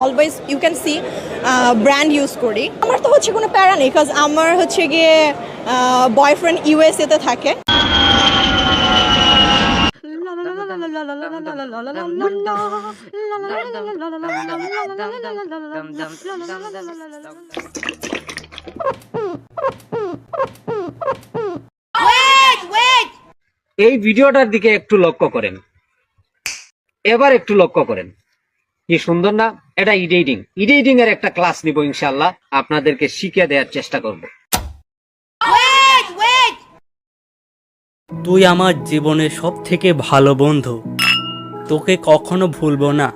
Always you can see brand use করি। আমার তো হচ্ছে কোনো প্যারা নেই, বিকজ আমার হচ্ছে গিয়ে বয়ফ্রেন্ড ইউএসএ তে থাকে। এই ভিডিওটার দিকে একটু লক্ষ্য করেন, এবার একটু লক্ষ্য করেন, কি সুন্দর না? এটা এডিটিং এর একটা ক্লাস নিব ইনশাআল্লাহ, আপনাদেরকে শিখিয়ে দেওয়ার চেষ্টা করব। তুই আমার জীবনের সব থেকে ভালো বন্ধু, তোকে কখনো ভুলবো না।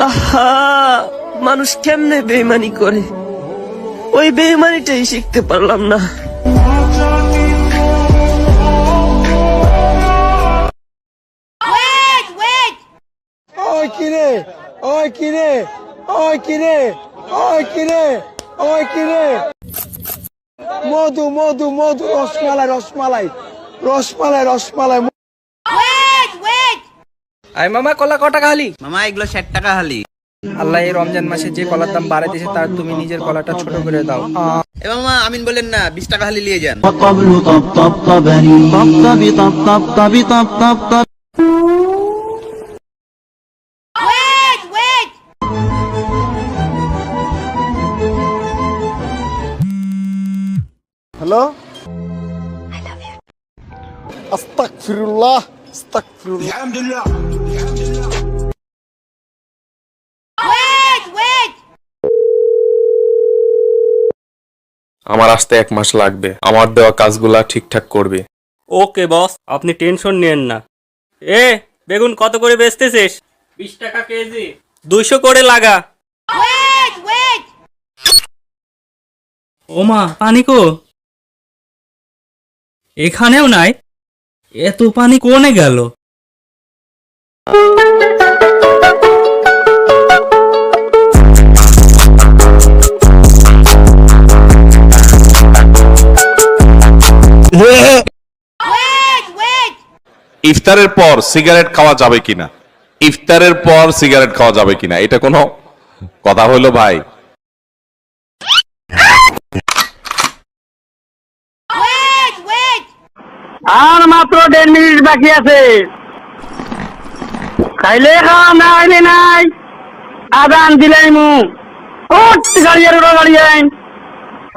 আহা, মানুষ কেমনে বেইমানি করে, ওই বেইমানিটাই শিখতে পারলাম না। ওই কিরে, ওই কিরে, ওই কিরে, ওই কিরে, ওই কিরে, মধু মধু মধু, রসমালাই রসমালাই রসমালাই রসমালাই। আই মামা কলা ক টাকা হালি? মামা এগুলো 60 টাকা হালি। আল্লাহ এই রমজান মাসে যে কলার দাম বাড়াই দিয়েছে তার তুমি নিজের কলাটা ছোট করে দাও। এ মামা আমিন বলেন না, 20 টাকা হালি নিয়ে যান। হ্যালো, আস্তাগফিরুল্লাহ আস্তাগফিরুল্লাহ। আমার আসতে 1 মাস লাগবে, আমার দেওয়া কাজগুলা ঠিকঠাক করবে। ওকে বস, আপনি টেনশন নেন না। এ বেগুন কত করে বেচতেছিস? 20 টাকা কেজি। 200 করে লাগা। ওমা, পানি কো? এখানেও নাই, এত পানি কোনে গেল? ইফতারের পর সিগারেট খাওয়া যাবে কিনা? ইফতারের পর সিগারেট খাওয়া যাবে কিনা, এটা কোনো কথা হলো ভাই? আর মাত্র 1.5 মিনিট বাকি আছে, খাইলে খাওয়া না খাইলে নাই। আদান দিলাই মু গাড়ি আর গাড়ি আইন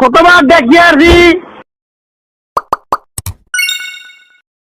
কতবার দেখি আসি।